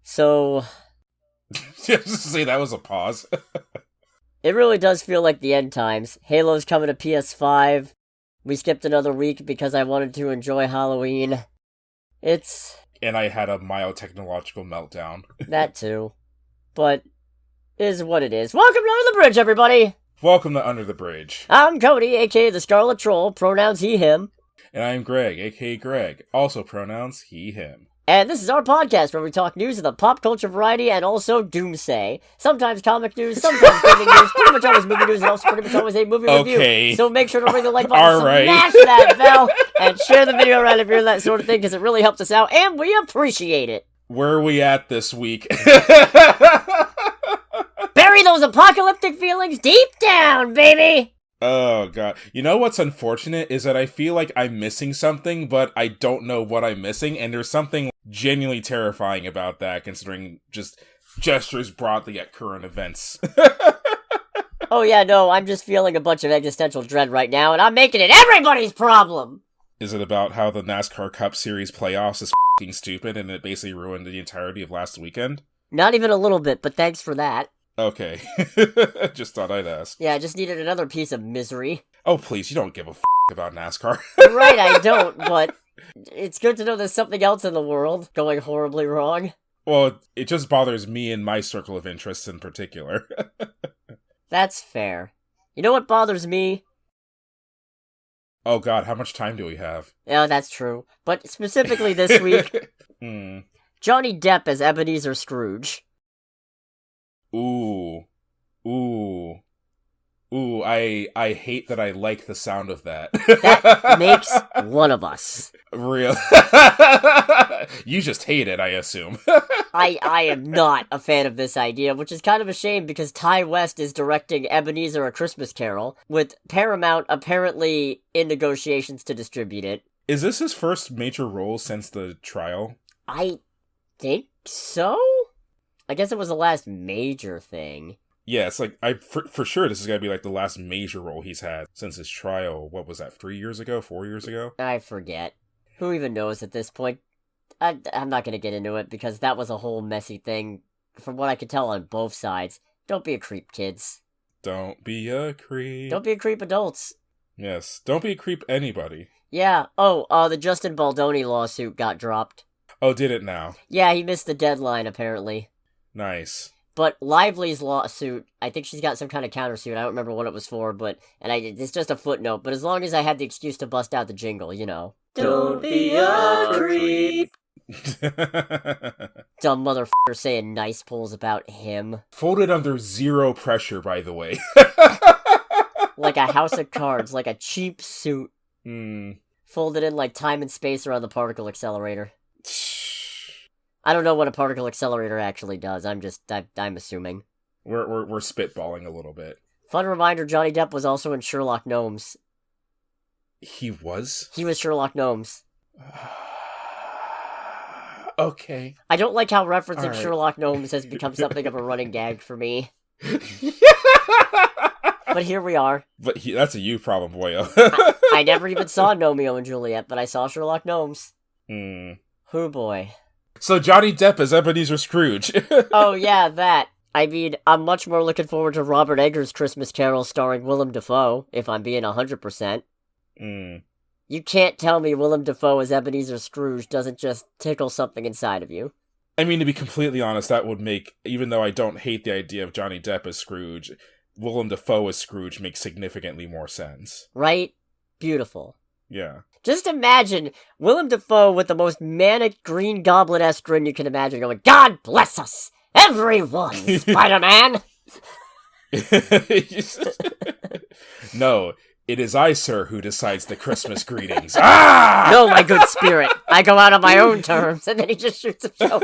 So, Just to say that was a pause. it really does feel like the end times. Halo's coming to PS5. We skipped another week because I wanted to enjoy Halloween. And I had a mild technological meltdown. That too. But, is what it is. Welcome to Under the Bridge, everybody! Welcome to Under the Bridge. I'm Cody, aka the Scarlet Troll, pronouns he, him. And I'm Greg, aka Greg, also pronouns he, him. And this is our podcast where we talk news of the pop culture variety and also doomsday. Sometimes comic news, sometimes gaming news, pretty much always movie news, and also pretty much always a movie review. So make sure to ring the like button, smash that bell, and share the video around if you're that sort of thing, because it really helps us out, and we appreciate it. Where are we at this week? Bury those apocalyptic feelings deep down, baby! Oh, God. You know what's unfortunate is that I feel like I'm missing something, but I don't know what I'm missing, and there's something genuinely terrifying about that, considering just gestures broadly at current events. Oh yeah, no, I'm just feeling a bunch of existential dread right now, and I'm making it everybody's problem! Is it about how the NASCAR Cup Series playoffs is f***ing stupid, and it basically ruined the entirety of last weekend? Not even a little bit, but thanks for that. Okay. Just thought I'd ask. Yeah, I just needed another piece of misery. Oh, please, you don't give a f*** about NASCAR. Right, I don't, but it's good to know there's something else in the world going horribly wrong. Well, it just bothers me and my circle of interests in particular. That's fair. You know what bothers me? Oh God, how much time do we have? Yeah, that's true. But specifically this week, Johnny Depp as Ebenezer Scrooge. Ooh, I hate that I like the sound of that. That makes one of us. Real. You just hate it, I assume. I am not a fan of this idea, which is kind of a shame because Ty West is directing Ebenezer: A Christmas Carol, with Paramount apparently in negotiations to distribute it. Is this his first major role since the trial? I think so? I guess it was the last major thing. Yeah, it's like, for sure this is gonna be like the last major role he's had since his trial. What was that, 3 years ago? 4 years ago? I forget. Who even knows at this point? I'm not gonna get into it because that was a whole messy thing, from what I could tell on both sides. Don't be a creep, kids. Don't be a creep. Don't be a creep, adults. Yes, don't be a creep, anybody. Yeah, the Justin Baldoni lawsuit got dropped. Oh, did it now? Yeah, he missed the deadline, apparently. Nice. But Lively's lawsuit, I think she's got some kind of countersuit. I don't remember what it was for, it's just a footnote. But as long as I had the excuse to bust out the jingle, you know. Don't be a creep. Dumb motherfucker saying nice pulls about him. Folded under zero pressure, by the way. Like a house of cards, like a cheap suit. Folded in like time and space around the particle accelerator. I don't know what a particle accelerator actually does. I'm assuming. We're spitballing a little bit. Fun reminder, Johnny Depp was also in Sherlock Gnomes. He was? He was Sherlock Gnomes. Okay. I don't like how referencing Sherlock Gnomes has become something of a running gag for me. But here we are. But that's a you problem, boyo. I never even saw Romeo and Juliet, but I saw Sherlock Gnomes. Hoo boy. So Johnny Depp as Ebenezer Scrooge. Oh yeah, that. I mean, I'm much more looking forward to Robert Eggers' Christmas Carol starring Willem Dafoe, if I'm being 100%. You can't tell me Willem Dafoe as Ebenezer Scrooge doesn't just tickle something inside of you. I mean, to be completely honest, that would make, even though I don't hate the idea of Johnny Depp as Scrooge, Willem Dafoe as Scrooge makes significantly more sense. Right? Beautiful. Yeah. Just imagine Willem Dafoe with the most manic Green Goblin-esque grin you can imagine going, God bless us, everyone, Spider-Man! No, it is I, sir, who decides the Christmas greetings. Ah! No, my good spirit. I go out on my own terms, and then he just shoots himself.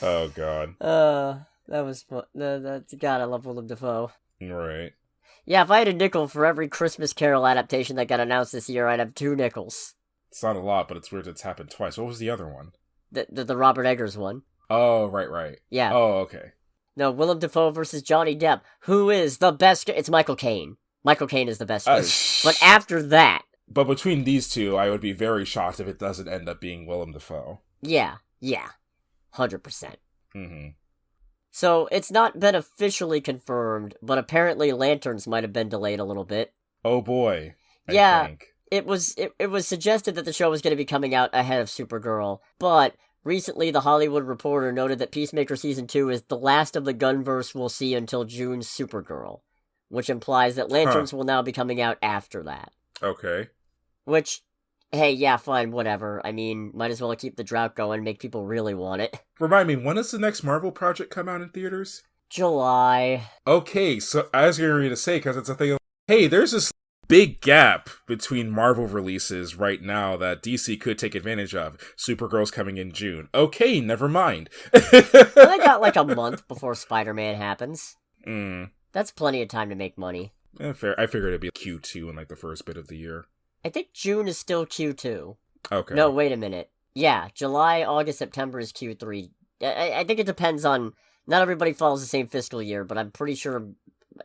Oh, God. That was fun. God, I love Willem Dafoe. Right. Yeah, if I had a nickel for every Christmas Carol adaptation that got announced this year, I'd have 2 nickels. It's not a lot, but it's weird it's happened twice. What was the other one? The Robert Eggers one. Oh, right. Yeah. Oh, okay. No, Willem Dafoe versus Johnny Depp. Who is the best? It's Michael Caine. Michael Caine is the best Scrooge. But after that... But between these two, I would be very shocked if it doesn't end up being Willem Dafoe. Yeah. 100%. Mm-hmm. So, it's not been officially confirmed, but apparently Lanterns might have been delayed a little bit. Oh boy. I think. It was suggested that the show was going to be coming out ahead of Supergirl, but recently The Hollywood Reporter noted that Peacemaker Season 2 is the last of the Gunverse we'll see until June's Supergirl, which implies that Lanterns will now be coming out after that. Okay. Which, hey, yeah, fine, whatever. I mean, might as well keep the drought going, make people really want it. Remind me, when does the next Marvel project come out in theaters? July. Okay, so I was going to say, because it's a thing of, hey, there's this big gap between Marvel releases right now that DC could take advantage of. Supergirl's coming in June. Okay, never mind. Well, they got like a month before Spider-Man happens. That's plenty of time to make money. Fair. I figured it'd be Q2 in like the first bit of the year. I think June is still Q2. Okay. No, wait a minute. Yeah, July, August, September is Q3. I think it depends on... Not everybody follows the same fiscal year, but I'm pretty sure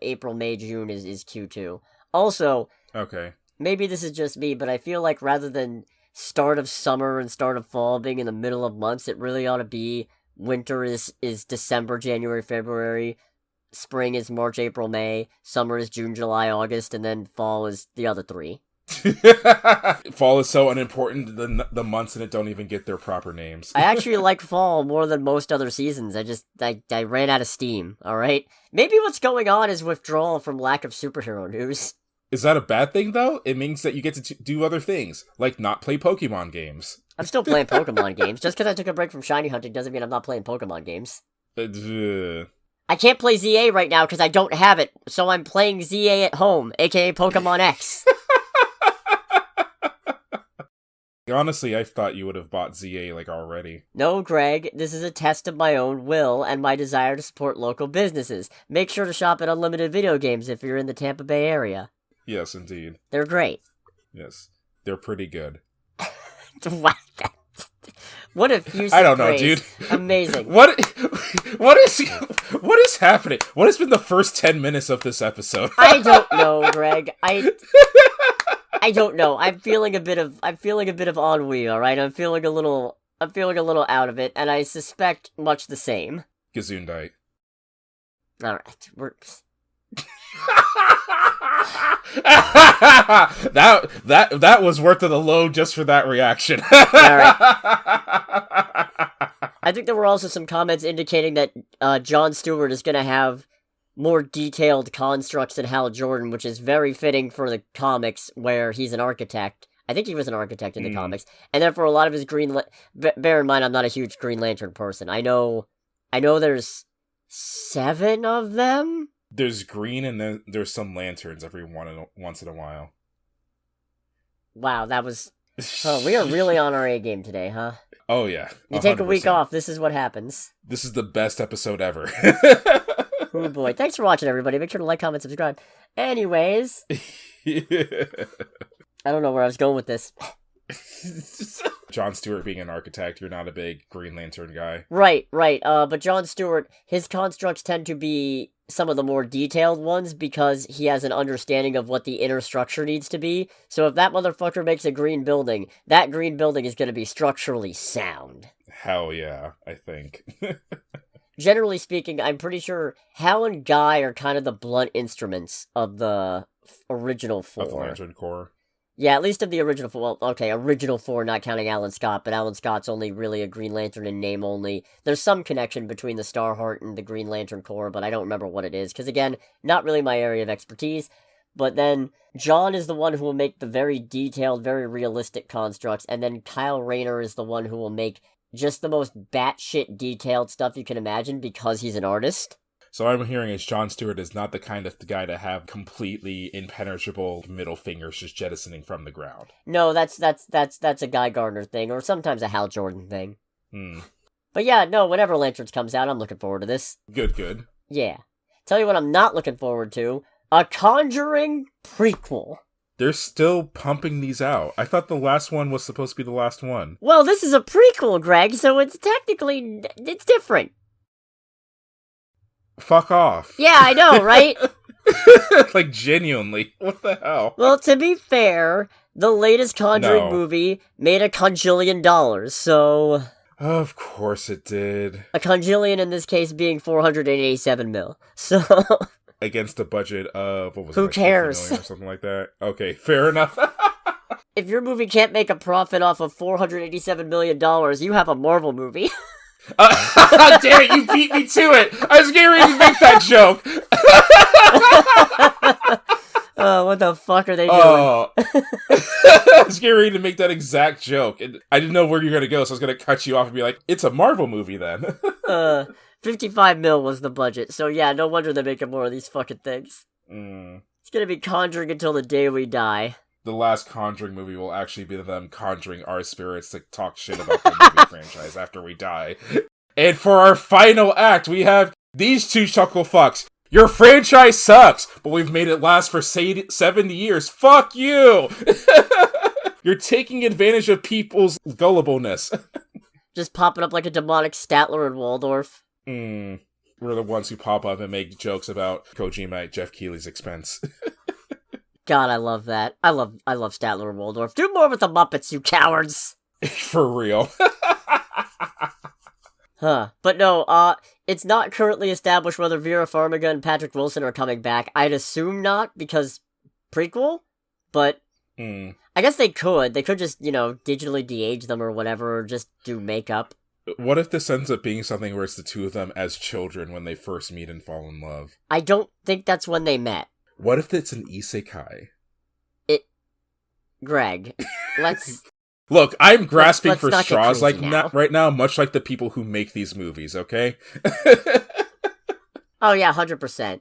April, May, June is Q2. Also, okay, maybe this is just me, but I feel like rather than start of summer and start of fall being in the middle of months, it really ought to be winter is December, January, February, spring is March, April, May, summer is June, July, August, and then fall is the other three. Fall is so unimportant, the months in it don't even get their proper names. I actually like fall more than most other seasons. I ran out of steam, alright? Maybe what's going on is withdrawal from lack of superhero news. Is that a bad thing, though? It means that you get to do other things, like not play Pokemon games. I'm still playing Pokemon games. Just because I took a break from shiny hunting doesn't mean I'm not playing Pokemon games. I can't play ZA right now because I don't have it, so I'm playing ZA at home, aka Pokemon X. Honestly, I thought you would have bought ZA, already. No, Greg, this is a test of my own will and my desire to support local businesses. Make sure to shop at Unlimited Video Games if you're in the Tampa Bay area. Yes, indeed. They're great. Yes, they're pretty good. What if you? I don't know, dude. Amazing. What is happening? What has been the first 10 minutes of this episode? I don't know, Greg. I don't know. I'm feeling a bit of ennui. All right, I'm feeling a little out of it, and I suspect much the same. Gesundheit. All right, we're. that was worth of the load just for that reaction. All right. I think there were also some comments indicating that Jon Stewart is going to have more detailed constructs than Hal Jordan, which is very fitting for the comics where he's an architect. I think he was an architect in the comics. And then for a lot of his bear in mind, I'm not a huge Green Lantern person. I know there's 7 of them. There's green, and then there's some lanterns every once in a while. Wow, that was... Oh, we are really on our A game today, huh? Oh, yeah. 100%. You take a week off, this is what happens. This is the best episode ever. Oh boy. Thanks for watching, everybody. Make sure to like, comment, subscribe. Anyways. I don't know where I was going with this. Jon Stewart being an architect, you're not a big Green Lantern guy. Right. But Jon Stewart, his constructs tend to be some of the more detailed ones because he has an understanding of what the inner structure needs to be. So if that motherfucker makes a green building, that green building is going to be structurally sound. Hell yeah, I think. Generally speaking, I'm pretty sure Hal and Guy are kind of the blunt instruments of the original 4. Of the Lantern Corps. Yeah, at least of the original 4. Well, okay, original 4, not counting Alan Scott, but Alan Scott's only really a Green Lantern in name only. There's some connection between the Starheart and the Green Lantern Corps, but I don't remember what it is, because again, not really my area of expertise. But then, John is the one who will make the very detailed, very realistic constructs, and then Kyle Rayner is the one who will make just the most batshit detailed stuff you can imagine, because he's an artist. So what I'm hearing is Jon Stewart is not the kind of guy to have completely impenetrable middle fingers just jettisoning from the ground. No, that's a Guy Gardner thing, or sometimes a Hal Jordan thing. Hmm. But yeah, no, whenever Lanterns comes out, I'm looking forward to this. Good. Yeah. Tell you what I'm not looking forward to. A Conjuring Prequel. They're still pumping these out. I thought the last one was supposed to be the last one. Well, this is a prequel, Greg, so it's different. Fuck off. Yeah, I know, right? Genuinely. What the hell? Well, to be fair, the latest Conjuring movie made $1 cajillion, so... Of course it did. A conjillion in this case being 487 mil. So against a budget of what was who it, like cares? 50 million or something like that. Okay, fair enough. If your movie can't make a profit off of $487 million, you have a Marvel movie. Damn it, you beat me to it! I was getting ready to make that joke! Oh, what the fuck are they doing? I was getting ready to make that exact joke, and I didn't know where you were going to go, so I was going to cut you off and be like, it's a Marvel movie then. 55 mil was the budget, so yeah, no wonder they're making more of these fucking things. It's gonna be Conjuring until the day we die. The last Conjuring movie will actually be them conjuring our spirits to talk shit about the movie franchise after we die. And for our final act, we have these two chuckle fucks. Your franchise sucks, but we've made it last for 70 years. Fuck you! You're taking advantage of people's gullibleness. Just popping up like a demonic Statler and Waldorf. We're the ones who pop up and make jokes about Kojima at Jeff Keighley's expense. God, I love that. I love Statler and Waldorf. Do more with the Muppets, you cowards! For real. But no, it's not currently established whether Vera Farmiga and Patrick Wilson are coming back. I'd assume not, because prequel? But I guess they could. They could just, digitally de-age them or whatever, or just do makeup. What if this ends up being something where it's the two of them as children when they first meet and fall in love? I don't think that's when they met. What if it's an isekai? Greg, let's... Look, I'm grasping let's for straws right now, much like the people who make these movies, okay? Oh yeah, 100%.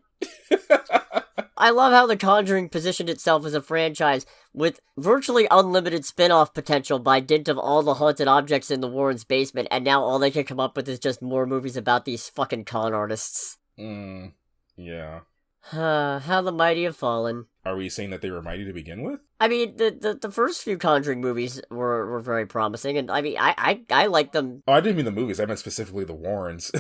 I love how The Conjuring positioned itself as a franchise with virtually unlimited spin-off potential by dint of all the haunted objects in the Warrens' basement, and now all they can come up with is just more movies about these fucking con artists. Yeah. How the mighty have fallen. Are we saying that they were mighty to begin with? I mean, the first few Conjuring movies were very promising, and I mean, I like them. Oh, I didn't mean the movies, I meant specifically the Warrens.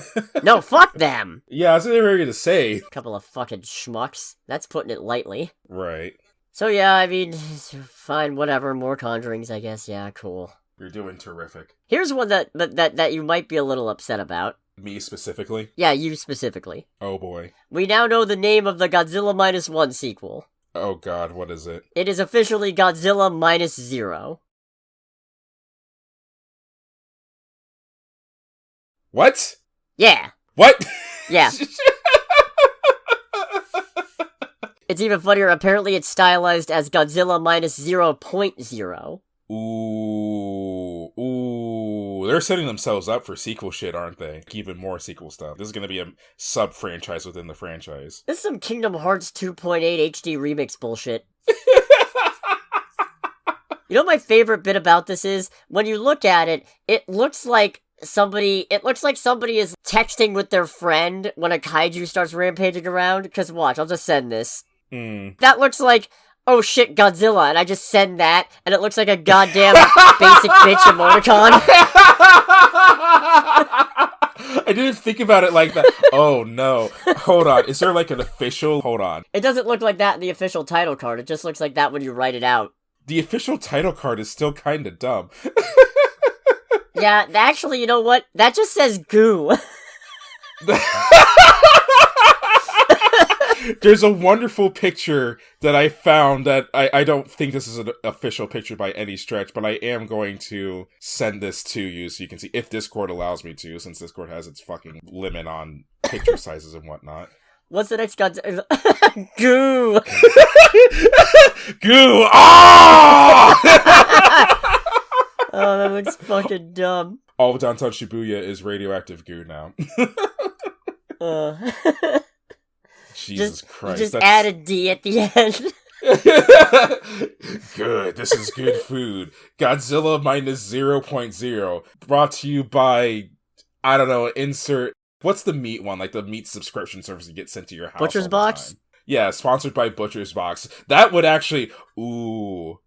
No, fuck them! Yeah, that's what they were ready to say. Couple of fucking schmucks. That's putting it lightly. Right. So yeah, I mean, fine, whatever, more Conjurings, I guess, yeah, cool. You're doing terrific. Here's one that you might be a little upset about. Me specifically? Yeah, you specifically. Oh boy. We now know the name of the Godzilla -1 sequel. Oh god, what is it? It is officially Godzilla -0. What? Yeah. What? Yeah. It's even funnier, apparently it's stylized as Godzilla -0.0. Ooh, they're setting themselves up for sequel shit, aren't they? Even more sequel stuff. This is gonna be a sub-franchise within the franchise. This is some Kingdom Hearts 2.8 HD remix bullshit. You know what my favorite bit about this is? When you look at it, it looks like somebody is texting with their friend when a kaiju starts rampaging around. Because watch, I'll just send this. That looks like, oh shit, Godzilla, and I just send that, and it looks like a goddamn basic bitch emoticon. I didn't think about it like that. Oh no. Hold on, is there like an official... Hold on. It doesn't look like that in the official title card, it just looks like that when you write it out. The official title card is still kinda dumb. Yeah, actually, you know what? That just says goo. There's a wonderful picture that I found that I don't think this is an official picture by any stretch, but I am going to send this to you so you can see, if Discord allows me to, since Discord has its fucking limit on picture sizes and whatnot. What's the next Godzilla? Goo! Goo! Oh! Oh, that looks fucking dumb. All of downtown Shibuya is radioactive goo now. Jesus Christ. Just add a D at the end. Good. This is good food. Godzilla -0.0. Brought to you by, I don't know, insert... What's the meat one? Like the meat subscription service you get sent to your house. Butcher's Box? Yeah, sponsored by Butcher's Box. That would actually... Ooh,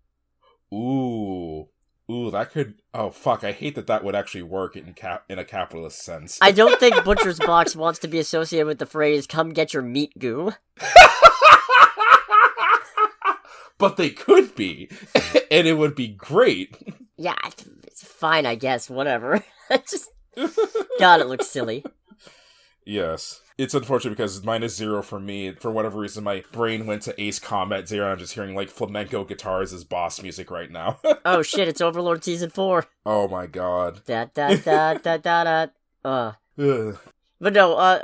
that could... Oh, fuck, I hate that would actually work in a capitalist sense. I don't think Butcher's Box wants to be associated with the phrase, come get your meat goo. But they could be, and it would be great. Yeah, it's fine, I guess, whatever. Just, God, it looks silly. Yes. It's unfortunate because -0 for me. For whatever reason, my brain went to Ace Combat Zero, and I'm just hearing, like, flamenco guitars as boss music right now. Oh shit, it's Overlord Season 4. Oh my god. Da da da da da da. But no,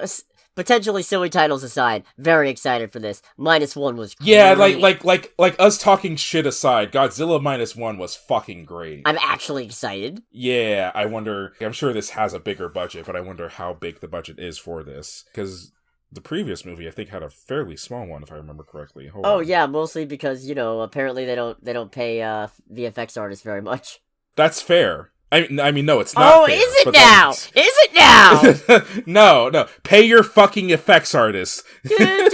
potentially silly titles aside, very excited for this. -1 was great. Yeah, like us talking shit aside, Godzilla -1 was fucking great. I'm actually excited. Yeah, I'm sure this has a bigger budget, but I wonder how big the budget is for this. Because the previous movie, I think, had a fairly small one, if I remember correctly. Hold on. Yeah, mostly because, apparently they don't pay VFX artists very much. That's fair. I mean, no, it's not fair. Oh, is it now? Is it now? No. Pay your fucking effects artists. Pay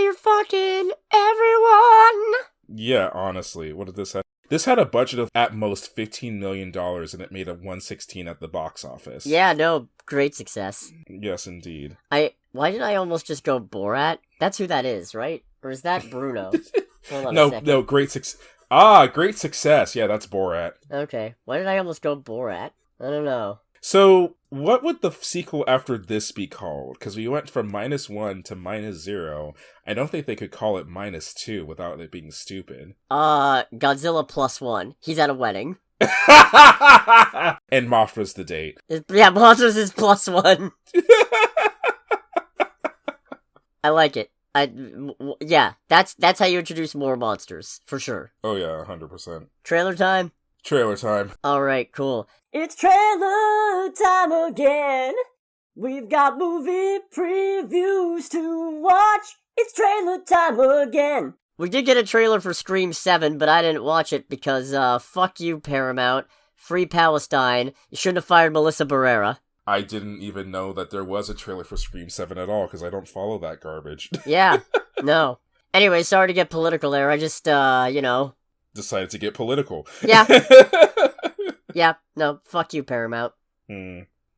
your fucking everyone. Yeah, honestly, what did this have? This had a budget of at most $15 million, and it made a 116 at the box office. Yeah, no, great success. Yes, indeed. Why did I almost just go Borat? That's who that is, right? Or is that Bruno? Hold on a second. No, great success. Great success. Yeah, that's Borat. Okay. Why did I almost go Borat? I don't know. So, what would the sequel after this be called? Because we went from -1 to -0. I don't think they could call it -2 without it being stupid. Godzilla +1. He's at a wedding. And Mothra's the date. Yeah, Mothra's is +1. I like it. Yeah, that's how you introduce more monsters, for sure. Oh yeah, 100%. Trailer time? Trailer time. Alright, cool. It's trailer time again. We've got movie previews to watch. It's trailer time again. We did get a trailer for Scream 7, but I didn't watch it because, fuck you, Paramount. Free Palestine. You shouldn't have fired Melissa Barrera. I didn't even know that there was a trailer for Scream 7 at all, because I don't follow that garbage. Yeah, no. Anyway, sorry to get political there, I just, decided to get political. Yeah. Yeah, no, fuck you, Paramount.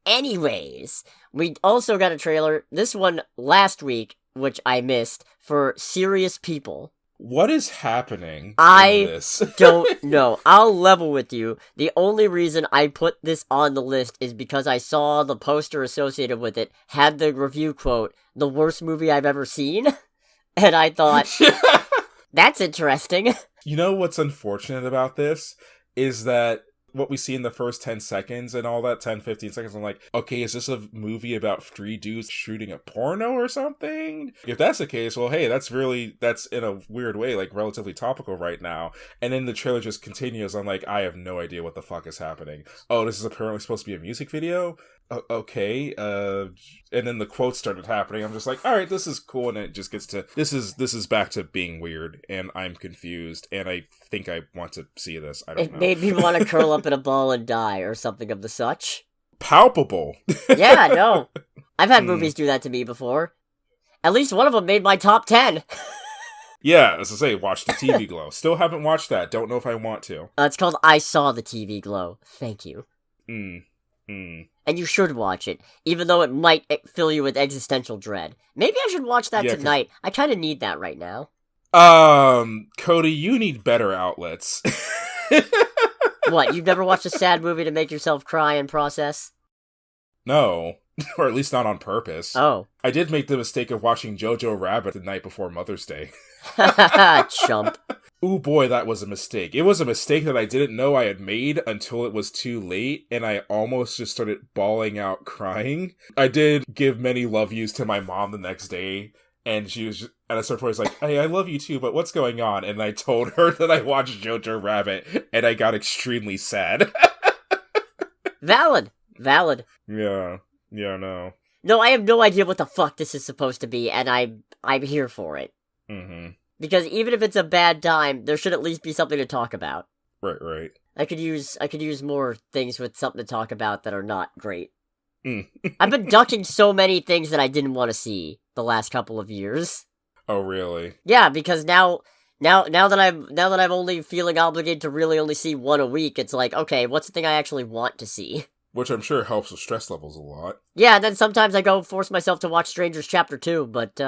Anyways, we also got a trailer, this one last week, which I missed, for Serious People. What is happening in this? Don't know. I'll level with you. The only reason I put this on the list is because I saw the poster associated with it had the review quote, "The worst movie I've ever seen." And I thought, that's interesting. You know what's unfortunate about this? Is that what we see in the first 10 seconds and all that, 10, 15 seconds, I'm like, okay, is this a movie about 3 dudes shooting a porno or something? If that's the case, well, hey, that's in a weird way, like, relatively topical right now. And then the trailer just continues. I'm like, I have no idea what the fuck is happening. Oh, this is apparently supposed to be a music video? Okay, and then the quotes started happening. I'm just like, all right, this is cool, and it just gets to this is back to being weird, and I'm confused, and I think I want to see this. I don't know. It made me want to curl up in a ball and die, or something of the such. Palpable. Yeah, no, I've had movies do that to me before. At least one of them made my top 10. Yeah, as I say, watch the TV Glow. Still haven't watched that. Don't know if I want to. It's called I Saw the TV Glow. Thank you. And you should watch it, even though it might fill you with existential dread. Maybe I should watch that tonight. I kind of need that right now. Cody, you need better outlets. What, you've never watched a sad movie to make yourself cry and process? No, or at least not on purpose. Oh. I did make the mistake of watching Jojo Rabbit the night before Mother's Day. Chump. Ooh boy, that was a mistake. It was a mistake that I didn't know I had made until it was too late, and I almost just started bawling out crying. I did give many love yous to my mom the next day, and she was just, at a certain point, was like, "Hey, I love you too, but what's going on?" And I told her that I watched Jojo Rabbit, and I got extremely sad. Valid. Yeah, no. No, I have no idea what the fuck this is supposed to be, and I'm here for it. Mm-hmm. Because even if it's a bad time, there should at least be something to talk about. Right. I could use more things with something to talk about that are not great. I've been ducking so many things that I didn't want to see the last couple of years. Oh, really? Yeah, because now that I'm only feeling obligated to really only see one a week, it's like, okay, what's the thing I actually want to see? Which I'm sure helps with stress levels a lot. Yeah, and then sometimes I go force myself to watch Strangers Chapter 2, but,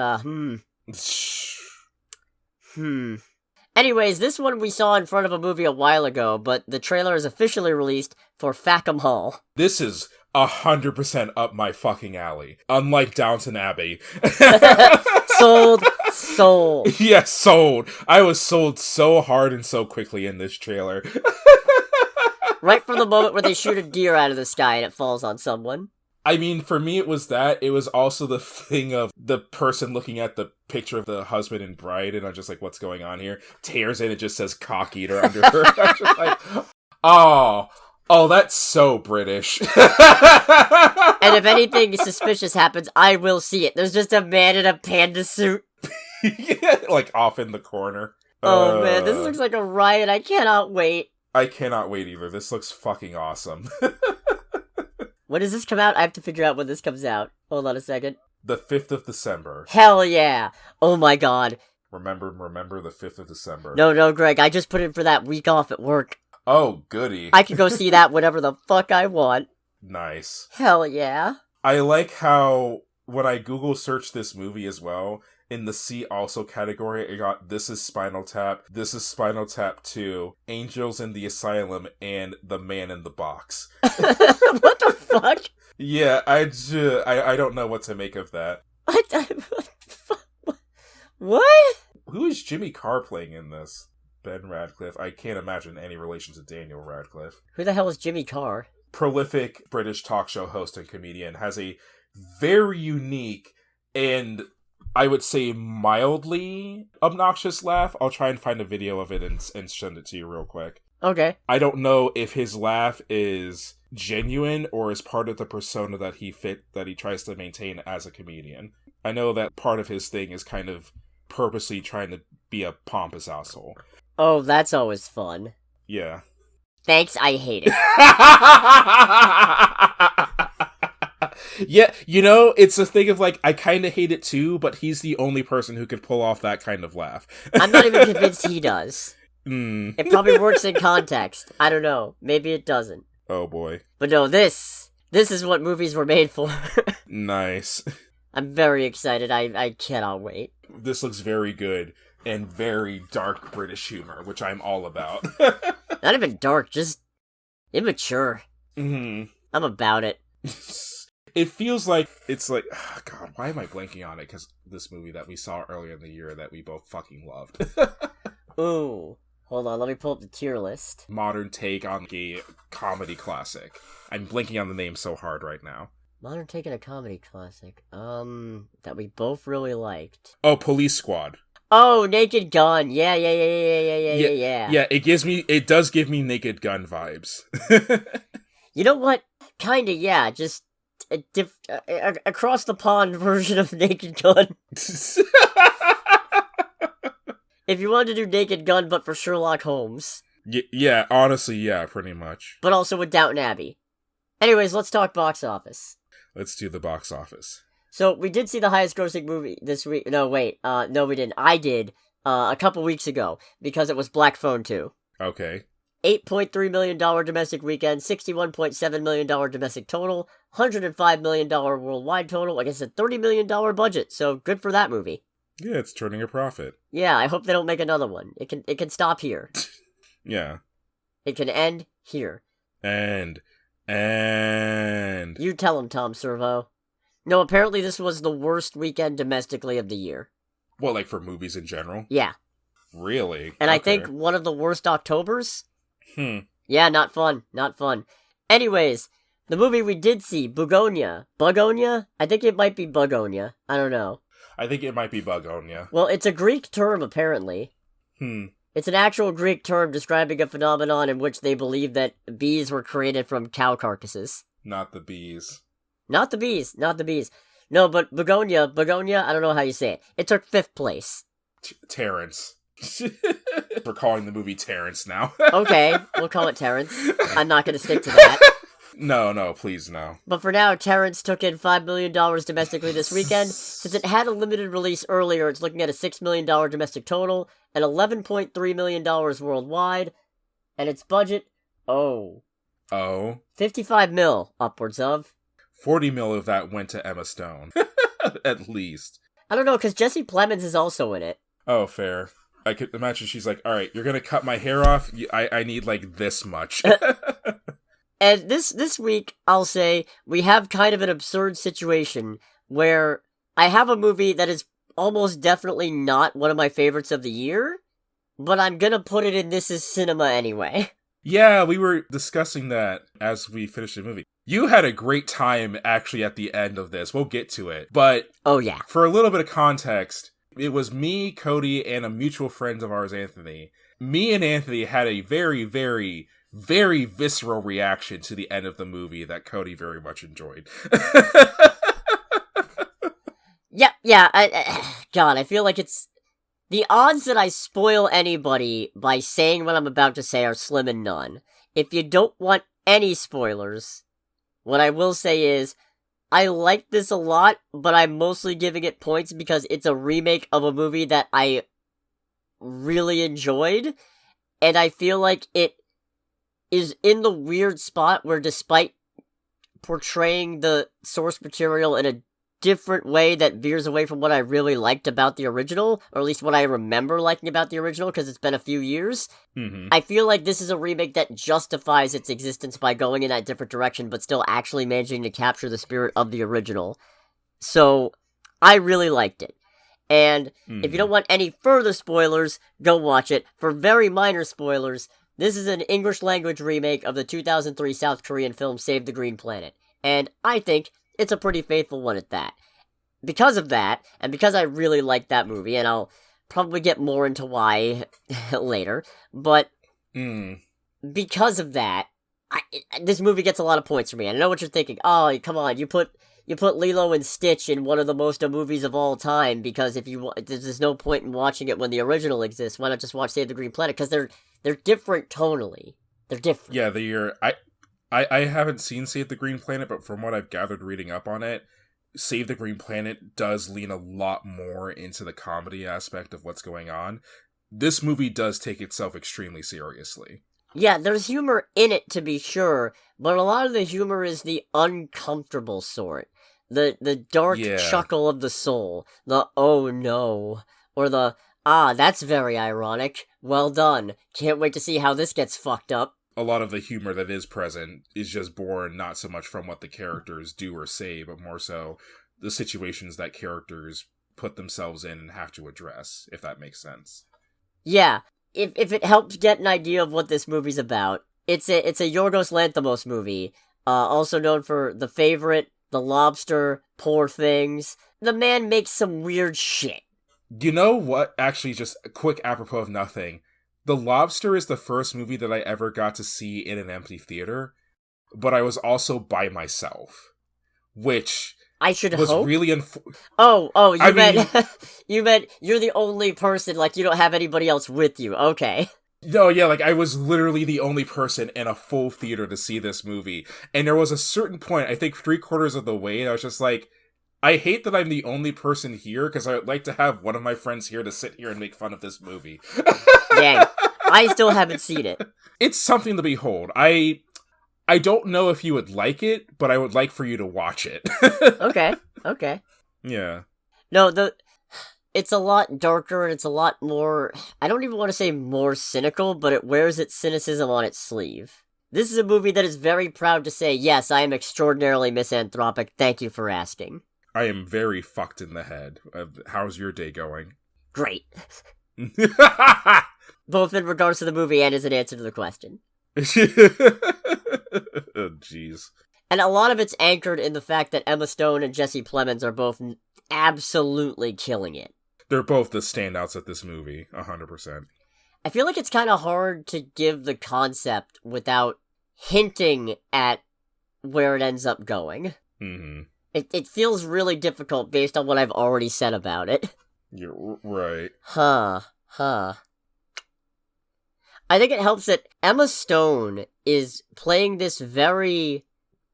Anyways, this one we saw in front of a movie a while ago, but the trailer is officially released for Fackham Hall. This is 100% up my fucking alley. Unlike Downton Abbey. Sold. Yes, sold. I was sold so hard and so quickly in this trailer. Right from the moment where they shoot a deer out of the sky and it falls on someone. I mean, for me, it was that. It was also the thing of the person looking at the picture of the husband and bride, and I'm just like, what's going on here? Tears in, it just says cock eater under her. I'm just like, oh, that's so British. And if anything suspicious happens, I will see it. There's just a man in a panda suit. Yeah, like off in the corner. Oh man, this looks like a riot. I cannot wait. I cannot wait either. This looks fucking awesome. When does this come out? I have to figure out when this comes out. Hold on a second. The 5th of December. Hell yeah. Oh my god. Remember the 5th of December. No, Greg, I just put in for that week off at work. Oh, goody. I can go see that whenever the fuck I want. Nice. Hell yeah. I like how, when I Google searched this movie as well, in the See Also category, it got This Is Spinal Tap, This Is Spinal Tap 2, Angels in the Asylum, and The Man in the Box. What the fuck? Yeah, I don't know what to make of that. What? Who is Jimmy Carr playing in this? Ben Radcliffe. I can't imagine any relation to Daniel Radcliffe. Who the hell is Jimmy Carr? Prolific British talk show host and comedian. Has a very unique and, I would say, mildly obnoxious laugh. I'll try and find a video of it and send it to you real quick. Okay. I don't know if his laugh is genuine or is part of the persona that he tries to maintain as a comedian. I know that part of his thing is kind of purposely trying to be a pompous asshole. Oh, that's always fun. Yeah. Thanks, I hate it. Yeah, you know, it's a thing of like, I kind of hate it too, but he's the only person who could pull off that kind of laugh. I'm not even convinced he does. It probably works in context. I don't know. Maybe it doesn't. Oh boy. But no, this is what movies were made for. Nice. I'm very excited. I cannot wait. This looks very good and very dark British humor, which I'm all about. Not even dark, just immature. Mm-hmm. I'm about it. It feels like, it's like, oh God, why am I blanking on it? Because this movie that we saw earlier in the year that we both fucking loved. Ooh. Hold on, let me pull up the tier list. Modern take on a comedy classic. I'm blanking on the name so hard right now. Modern take on a comedy classic. That we both really liked. Oh, Police Squad. Oh, Naked Gun. Yeah. Yeah, it does give me Naked Gun vibes. You know what? Kinda, yeah. Just a across the pond version of Naked Gun. If you wanted to do Naked Gun, but for Sherlock Holmes. Yeah, honestly, yeah, pretty much. But also with Downton Abbey. Anyways, let's talk box office. Let's do the box office. So, we did see the highest grossing movie this week. No, wait. No, we didn't. I did, a couple weeks ago, because it was Black Phone 2. Okay. $8.3 million domestic weekend, $61.7 million domestic total, $105 million worldwide total, like I said, $30 million budget, so good for that movie. Yeah, it's turning a profit. Yeah, I hope they don't make another one. It can stop here. Yeah. It can end here. And... You tell him, Tom Servo. No, apparently this was the worst weekend domestically of the year. Well, like for movies in general? Yeah. Really? And okay. I think one of the worst Octobers? Yeah, not fun. Not fun. Anyways, the movie we did see, Bugonia. Bugonia? I think it might be Bugonia. I don't know. I think it might be Bugonia. Well, it's a Greek term, apparently. It's an actual Greek term describing a phenomenon in which they believe that bees were created from cow carcasses. Not the bees. Not the bees. No, but Bugonia, I don't know how you say it. It took 5th place. Terrence. We're calling the movie Terrence now. Okay, we'll call it Terrence. I'm not going to stick to that. No, please, no. But for now, Terrence took in $5 million domestically this weekend. Since it had a limited release earlier, it's looking at a $6 million domestic total and $11.3 million worldwide. And its budget, 55 mil, upwards of. 40 mil of that went to Emma Stone. At least. I don't know, because Jesse Plemons is also in it. Oh, fair. I could imagine she's like, all right, you're going to cut my hair off. I need like this much. And this week, I'll say, we have kind of an absurd situation where I have a movie that is almost definitely not one of my favorites of the year, but I'm gonna put it in This Is Cinema anyway. Yeah, we were discussing that as we finished the movie. You had a great time actually at the end of this. We'll get to it. But oh yeah, for a little bit of context, it was me, Cody, and a mutual friend of ours, Anthony. Me and Anthony had a very, very, very visceral reaction to the end of the movie that Cody very much enjoyed. God, I feel like it's... The odds that I spoil anybody by saying what I'm about to say are slim and none. If you don't want any spoilers, what I will say is, I like this a lot, but I'm mostly giving it points because it's a remake of a movie that I really enjoyed, and I feel like it is in the weird spot where despite portraying the source material in a different way that veers away from what I really liked about the original, or at least what I remember liking about the original, because it's been a few years, I feel like this is a remake that justifies its existence by going in that different direction, but still actually managing to capture the spirit of the original. So, I really liked it. And if you don't want any further spoilers, go watch it. For very minor spoilers, this is an English language remake of the 2003 South Korean film Save the Green Planet. And I think it's a pretty faithful one at that. Because of that, and because I really like that movie, and I'll probably get more into why later, but because of that, this movie gets a lot of points for me. And I know what you're thinking. Oh, come on, you put Lilo and Stitch in one of the most movies of all time because there's no point in watching it when the original exists. Why not just watch Save the Green Planet? Because they're different tonally. They're different. Yeah, I haven't seen Save the Green Planet, but from what I've gathered reading up on it, Save the Green Planet does lean a lot more into the comedy aspect of what's going on. This movie does take itself extremely seriously. Yeah, there's humor in it to be sure, but a lot of the humor is the uncomfortable sort. The dark chuckle of the soul, the oh no, or the that's very ironic, well done, can't wait to see how this gets fucked up. A lot of the humor that is present is just born not so much from what the characters do or say, but more so the situations that characters put themselves in and have to address, if that makes sense. Yeah, if it helps get an idea of what this movie's about, it's a Yorgos Lanthimos movie, also known for The Favorite, The Lobster, Poor Things. The man makes some weird shit. You know what? Actually, just a quick apropos of nothing. The Lobster is the first movie that I ever got to see in an empty theater, but I was also by myself, which I should was hope. Really you meant you're the only person, like you don't have anybody else with you. Okay. No, yeah, like I was literally the only person in a full theater to see this movie, and there was a certain point, I think 3/4 of the way, I was just like, I hate that I'm the only person here, because I would like to have one of my friends here to sit here and make fun of this movie. Dang, I still haven't seen it. It's something to behold. I don't know if you would like it, but I would like for you to watch it. Okay. Yeah. No, it's a lot darker and it's a lot more, I don't even want to say more cynical, but it wears its cynicism on its sleeve. This is a movie that is very proud to say, yes, I am extraordinarily misanthropic, thank you for asking. I am very fucked in the head. How's your day going? Great. Both in regards to the movie and as an answer to the question. Oh, jeez. And a lot of it's anchored in the fact that Emma Stone and Jesse Plemons are both absolutely killing it. They're both the standouts at this movie, 100%. I feel like it's kind of hard to give the concept without hinting at where it ends up going. Mm-hmm. It feels really difficult based on what I've already said about it. You're right. Huh. I think it helps that Emma Stone is playing this very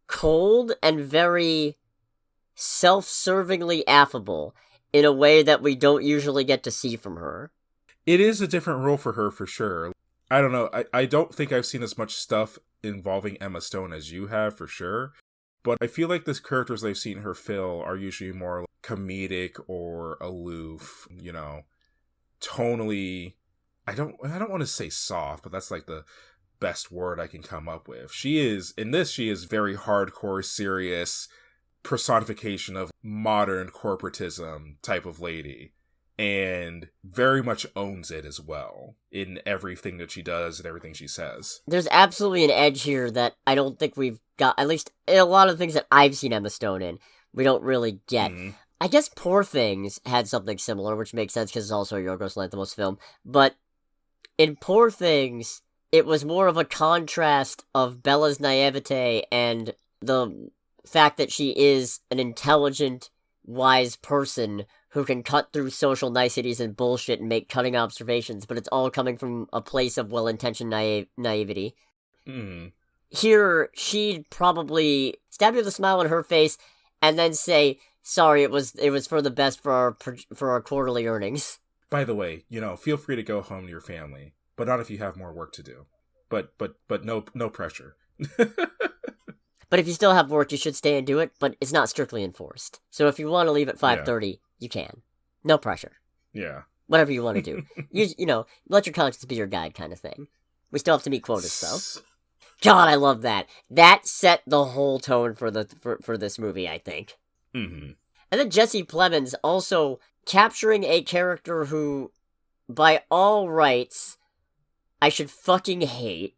cold and very self-servingly affable in a way that we don't usually get to see from her. It is a different role for her, for sure. I don't know. I don't think I've seen as much stuff involving Emma Stone as you have, for sure. But I feel like the characters I've seen her fill are usually more comedic or aloof, you know. tonally, I don't want to say soft, but that's like the best word I can come up with. She is very hardcore, serious personification of modern corporatism type of lady, and very much owns it as well in everything that she does and everything she says. There's absolutely an edge here that I don't think we've got, at least in a lot of things that I've seen Emma Stone in, we don't really get. I guess Poor Things had something similar, which makes sense because it's also a Yorgos Lanthimos film, but in Poor Things, it was more of a contrast of Bella's naivete and the fact that she is an intelligent, wise person who can cut through social niceties and bullshit and make cutting observations, but it's all coming from a place of well-intentioned naivety. Here, she'd probably stab you with a smile on her face and then say, sorry, it was for the best for our quarterly earnings. By the way, feel free to go home to your family, but not if you have more work to do. But no pressure. But if you still have work, you should stay and do it, but it's not strictly enforced. So if you want to leave at 5:30, you can. No pressure. Yeah. Whatever you want to do. Let your conscience be your guide kind of thing. We still have to meet quotas, though. God, I love that. That set the whole tone for this movie, I think. Mm-hmm. And then Jesse Plemons also capturing a character who, by all rights, I should fucking hate.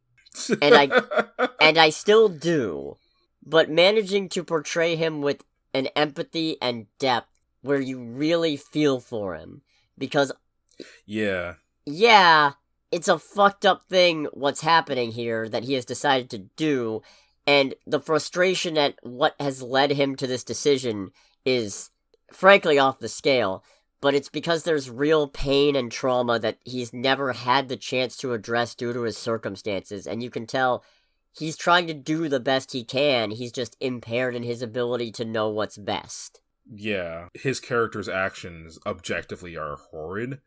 And I still do. But managing to portray him with an empathy and depth where you really feel for him. Because... Yeah, it's a fucked up thing what's happening here that he has decided to do. And the frustration at what has led him to this decision is, frankly, off the scale. But it's because there's real pain and trauma that he's never had the chance to address due to his circumstances. And you can tell... he's trying to do the best he can, he's just impaired in his ability to know what's best. Yeah, his character's actions objectively are horrid,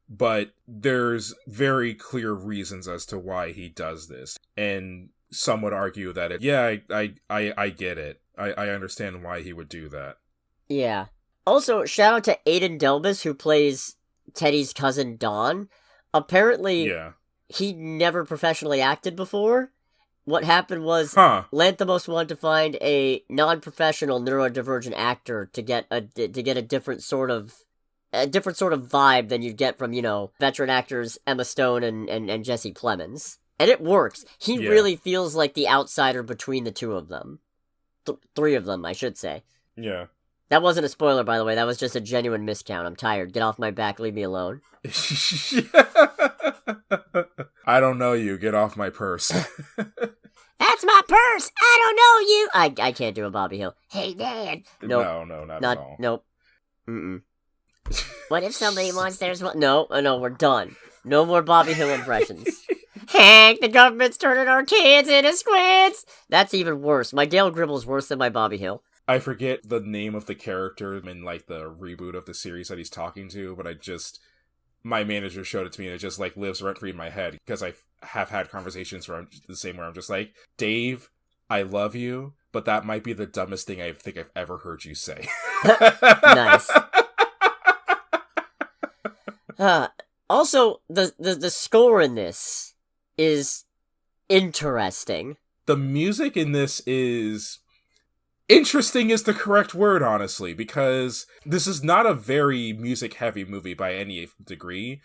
but there's very clear reasons as to why he does this. And some would argue that I get it. I understand why he would do that. Yeah. Also, shout out to Aidan Delbus, who plays Teddy's cousin Don. Apparently, he never professionally acted before. What happened was Lanthimos wanted to find a non-professional neurodivergent actor to get a different sort of vibe than you'd get from, veteran actors Emma Stone and Jesse Plemons. And it works. He really feels like the outsider between the two of them. Three of them, I should say. Yeah. That wasn't a spoiler, by the way. That was just a genuine miscount. I'm tired. Get off my back. Leave me alone. I don't know you. Get off my purse. That's my purse. I don't know you. I can't do a Bobby Hill. Hey, Dad. Nope. No, not at all. Nope. Mm-mm. What if somebody wants theirs? No, we're done. No more Bobby Hill impressions. Hank, the government's turning our kids into squids. That's even worse. My Dale Gribble's worse than my Bobby Hill. I forget the name of the character in, the reboot of the series that he's talking to, but my manager showed it to me, and it just, lives rent-free in my head, because I have had conversations where I'm just like, Dave, I love you, but that might be the dumbest thing I think I've ever heard you say. Nice. Also, the score in this is interesting. The music in this is... interesting is the correct word, honestly, because this is not a very music-heavy movie by any degree,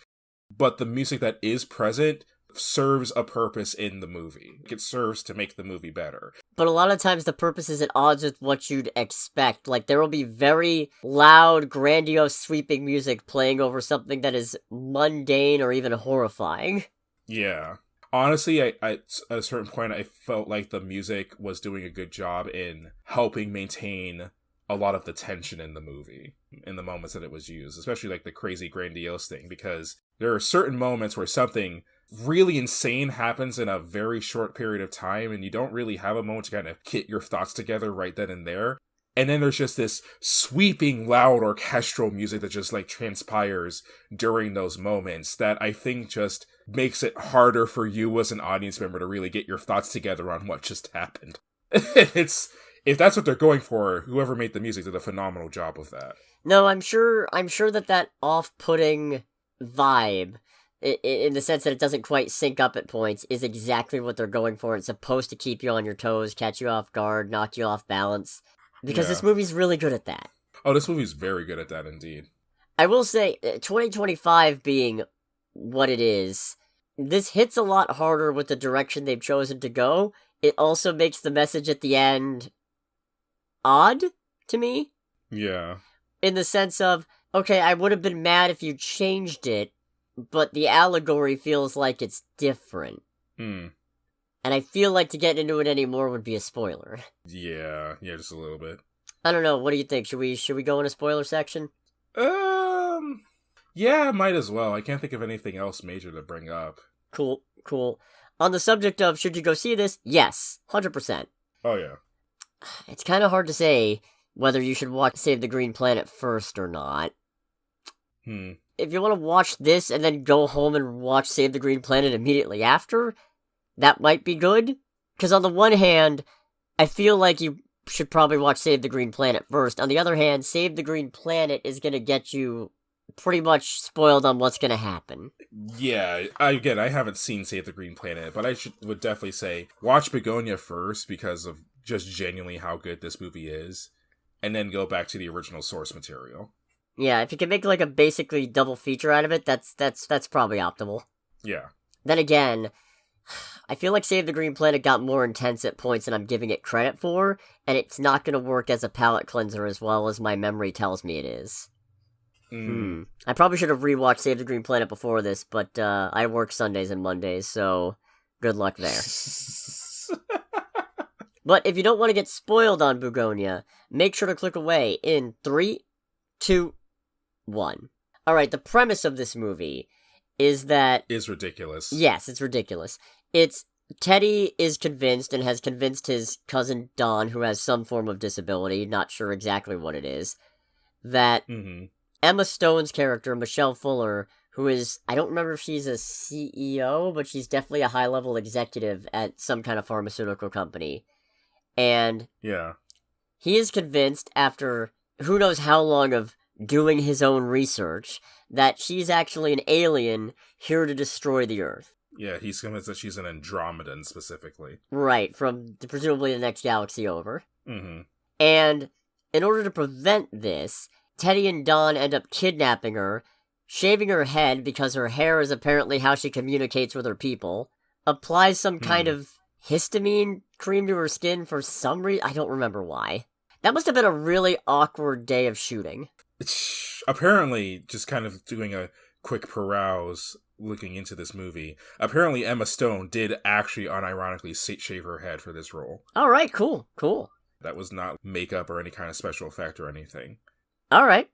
but the music that is present serves a purpose in the movie. It serves to make the movie better. But a lot of times the purpose is at odds with what you'd expect. There will be very loud, grandiose, sweeping music playing over something that is mundane or even horrifying. Yeah. Honestly, I at a certain point, I felt like the music was doing a good job in helping maintain a lot of the tension in the movie, in the moments that it was used, especially the crazy grandiose thing, because there are certain moments where something really insane happens in a very short period of time, and you don't really have a moment to kind of get your thoughts together right then and there. And then there's just this sweeping, loud orchestral music that just transpires during those moments that I think just makes it harder for you as an audience member to really get your thoughts together on what just happened. If that's what they're going for, whoever made the music did a phenomenal job with that. No, I'm sure that off-putting vibe, in the sense that it doesn't quite sync up at points, is exactly what they're going for. It's supposed to keep you on your toes, catch you off guard, knock you off balance, because this movie's really good at that. Oh, this movie's very good at that, indeed. I will say, 2025 being what it is, this hits a lot harder with the direction they've chosen to go. It also makes the message at the end odd to me. Yeah. In the sense of, okay, I would have been mad if you changed it, but the allegory feels like it's different. And I feel like to get into it anymore would be a spoiler. Yeah, just a little bit. I don't know, what do you think? Should we go in a spoiler section? Yeah, might as well. I can't think of anything else major to bring up. Cool. On the subject of should you go see this? Yes, 100%. Oh, yeah. It's kind of hard to say whether you should watch Save the Green Planet first or not. If you want to watch this and then go home and watch Save the Green Planet immediately after, that might be good. Because on the one hand, I feel like you should probably watch Save the Green Planet first. On the other hand, Save the Green Planet is going to get you pretty much spoiled on what's going to happen. Yeah, I haven't seen Save the Green Planet, but would definitely say watch Bugonia first because of just genuinely how good this movie is, and then go back to the original source material. Yeah, if you can make like a basically double feature out of it, that's probably optimal. Yeah. Then again, I feel like Save the Green Planet got more intense at points than I'm giving it credit for, and it's not going to work as a palate cleanser as well as my memory tells me it is. I probably should have rewatched Save the Green Planet before this, but I work Sundays and Mondays, so good luck there. But if you don't want to get spoiled on Bugonia, make sure to click away in 3, 2, 1. Alright, the premise of this movie is that... is ridiculous. Yes, it's ridiculous. It's Teddy is convinced and has convinced his cousin Don, who has some form of disability, not sure exactly what it is, that... Emma Stone's character, Michelle Fuller, who is, I don't remember if she's a CEO, but she's definitely a high-level executive at some kind of pharmaceutical company. And he is convinced, after who knows how long of doing his own research, that she's actually an alien here to destroy the Earth. Yeah, he's convinced that she's an Andromedan, specifically. Right, from presumably the next galaxy over. And in order to prevent this... Teddy and Don end up kidnapping her, shaving her head because her hair is apparently how she communicates with her people, applies some kind of histamine cream to her skin for some reason. I don't remember why. That must have been a really awkward day of shooting. Apparently, just kind of doing a quick peruse looking into this movie, apparently Emma Stone did actually unironically shave her head for this role. Alright, cool. That was not makeup or any kind of special effect or anything. Alright.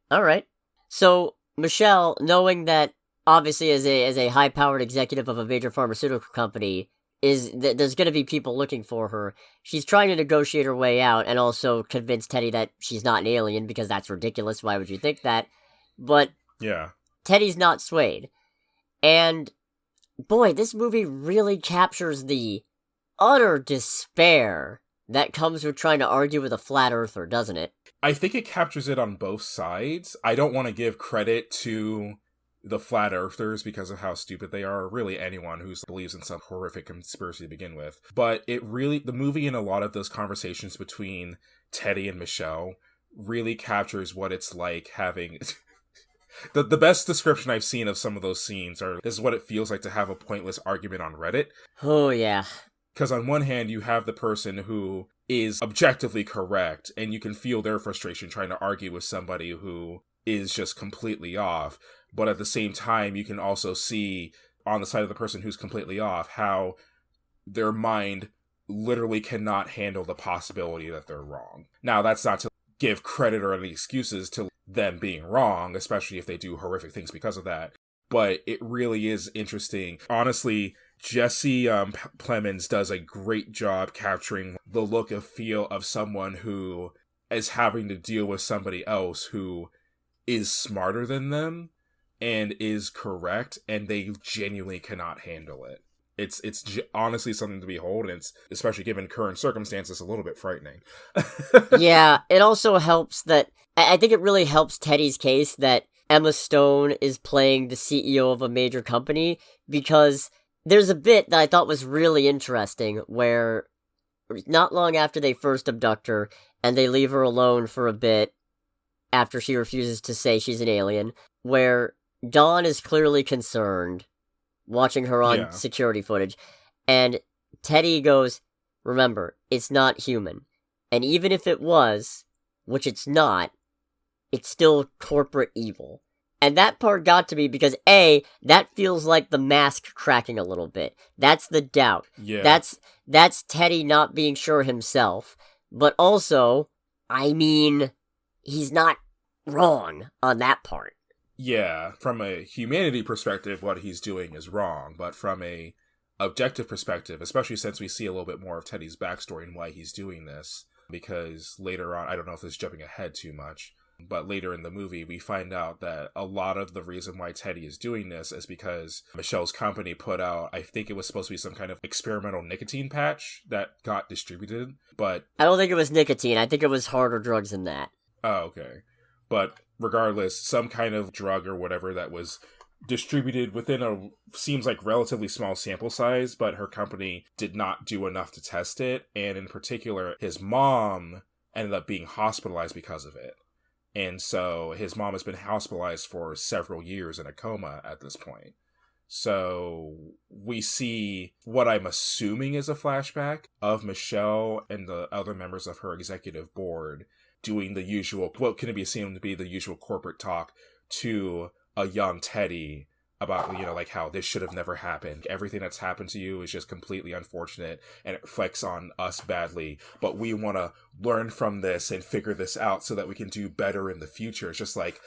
So, Michelle, knowing that, obviously, as a high-powered executive of a major pharmaceutical company, there's gonna be people looking for her, she's trying to negotiate her way out, and also convince Teddy that she's not an alien, because that's ridiculous, why would you think that? But, Teddy's not swayed. And, boy, this movie really captures the utter despair that comes with trying to argue with a flat earther, doesn't it? I think it captures it on both sides. I don't want to give credit to the flat earthers because of how stupid they are, or really anyone who believes in some horrific conspiracy to begin with. But the movie and a lot of those conversations between Teddy and Michelle really captures what it's like having... The best description I've seen of some of those scenes is what it feels like to have a pointless argument on Reddit. Oh, yeah. Because on one hand, you have the person who is objectively correct, and you can feel their frustration trying to argue with somebody who is just completely off. But at the same time, you can also see on the side of the person who's completely off how their mind literally cannot handle the possibility that they're wrong. Now, that's not to give credit or any excuses to them being wrong, especially if they do horrific things because of that. But it really is interesting. Honestly, Jesse Plemons does a great job capturing the look and feel of someone who is having to deal with somebody else who is smarter than them and is correct, and they genuinely cannot handle it. It's honestly something to behold, and it's, especially given current circumstances, a little bit frightening. Yeah, it also helps that... I think it really helps Teddy's case that Emma Stone is playing the CEO of a major company, because there's a bit that I thought was really interesting where not long after they first abduct her and they leave her alone for a bit after she refuses to say she's an alien, where Dawn is clearly concerned watching her on security footage, and Teddy goes, remember, it's not human. And even if it was, which it's not, it's still corporate evil. And that part got to me because, A, that feels like the mask cracking a little bit. That's the doubt. Yeah. That's Teddy not being sure himself. But also, I mean, he's not wrong on that part. Yeah, from a humanity perspective, what he's doing is wrong. But from a objective perspective, especially since we see a little bit more of Teddy's backstory and why he's doing this, because later on, I don't know if this is jumping ahead too much, but later in the movie, we find out that a lot of the reason why Teddy is doing this is because Michelle's company put out, I think it was supposed to be some kind of experimental nicotine patch that got distributed, but... I don't think it was nicotine. I think it was harder drugs than that. Oh, okay. But regardless, some kind of drug or whatever that was distributed within a, seems like relatively small sample size, but her company did not do enough to test it, and in particular, his mom ended up being hospitalized because of it. And so his mom has been hospitalized for several years in a coma at this point. So we see what I'm assuming is a flashback of Michelle and the other members of her executive board doing the usual, what can be assumed to be the usual corporate talk to a young Teddy about, you know, like how this should have never happened. Everything that's happened to you is just completely unfortunate and it reflects on us badly. But we want to learn from this and figure this out so that we can do better in the future. It's just like,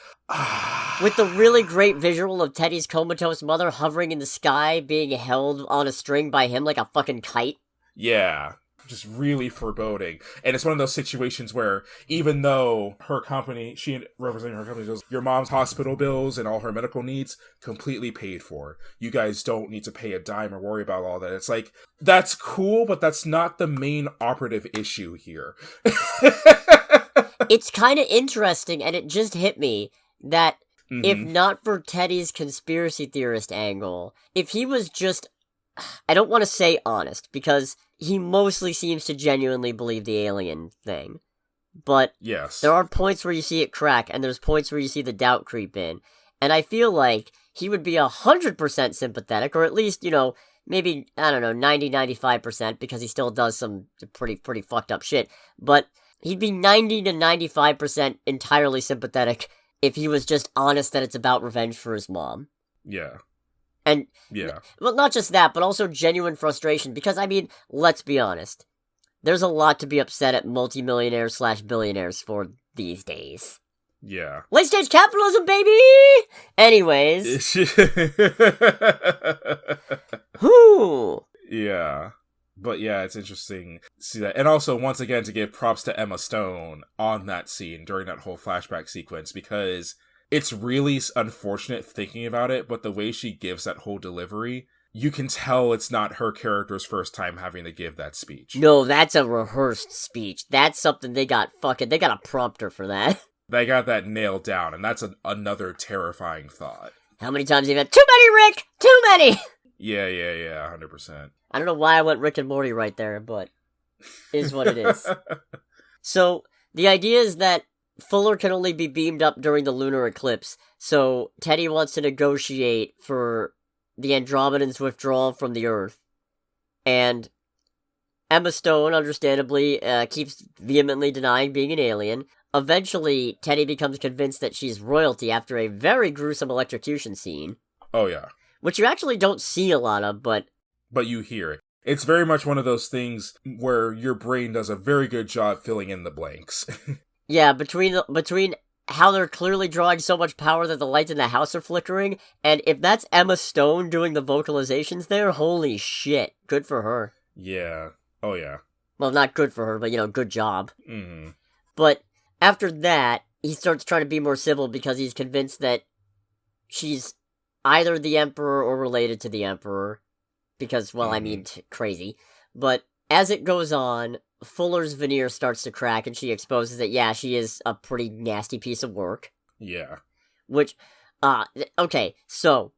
With the really great visual of Teddy's comatose mother hovering in the sky, being held on a string by him like a fucking kite. Yeah. Just really foreboding. And it's one of those situations where even though her company, she representing her company goes, your mom's hospital bills and all her medical needs completely paid for. You guys don't need to pay a dime or worry about all that. It's like, that's cool, but that's not the main operative issue here. It's kind of interesting, and it just hit me that if not for Teddy's conspiracy theorist angle, if he was just, I don't want to say honest, because he mostly seems to genuinely believe the alien thing. But yes, there are points where you see it crack, and there's points where you see the doubt creep in. And I feel like he would be 100% sympathetic, or at least, you know, maybe, I don't know, 90-95%, because he still does some pretty fucked up shit. But he'd be 90 to 95% entirely sympathetic if he was just honest that it's about revenge for his mom. Yeah. And, yeah, well, not just that, but also genuine frustration, because, I mean, let's be honest. There's a lot to be upset at multimillionaires/billionaires for these days. Yeah. Late-stage capitalism, baby! Anyways. Whew. Yeah. But yeah, it's interesting to see that. And also, once again, to give props to Emma Stone on that scene during that whole flashback sequence, because it's really unfortunate thinking about it, but the way she gives that whole delivery, you can tell it's not her character's first time having to give that speech. No, that's a rehearsed speech. That's something they got a prompter for that. They got that nailed down, and that's another terrifying thought. How many times have you had, too many, Rick! Too many! Yeah, 100%. I don't know why I went Rick and Morty right there, but it is what it is. So, the idea is that Fuller can only be beamed up during the lunar eclipse, so Teddy wants to negotiate for the Andromedans' withdrawal from the Earth. And Emma Stone, understandably, keeps vehemently denying being an alien. Eventually, Teddy becomes convinced that she's royalty after a very gruesome electrocution scene. Oh, yeah. Which you actually don't see a lot of, but you hear it. It's very much one of those things where your brain does a very good job filling in the blanks. Yeah, between how they're clearly drawing so much power that the lights in the house are flickering, and if that's Emma Stone doing the vocalizations there, holy shit, good for her. Yeah. Oh, yeah. Well, not good for her, but, you know, good job. Mm-hmm. But after that, he starts trying to be more civil because he's convinced that she's either the Emperor or related to the Emperor. Because, well, I mean, crazy. But as it goes on, Fuller's veneer starts to crack and she exposes that, yeah, she is a pretty nasty piece of work. Yeah. which, okay, so,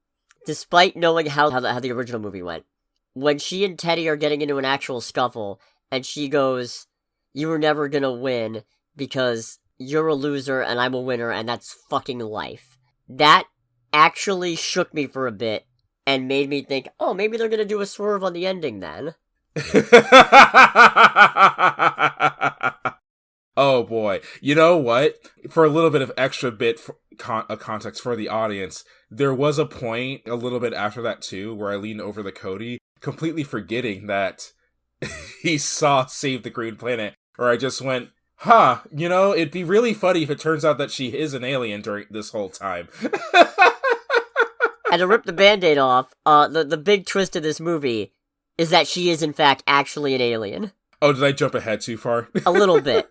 despite knowing how the original movie went, when she and Teddy are getting into an actual scuffle, and she goes, "You were never gonna win, because you're a loser and I'm a winner, and that's fucking life." That actually shook me for a bit, and made me think, oh, maybe they're gonna do a swerve on the ending then. Oh boy. You know what? For a little bit of extra context for the audience, there was a point a little bit after that too, where I leaned over to Cody, completely forgetting that he saw Save the Green Planet, or I just went, it'd be really funny if it turns out that she is an alien during this whole time. And to rip the Band-Aid off, the big twist of this movie is that she is in fact actually an alien. Oh, did I jump ahead too far? A little bit.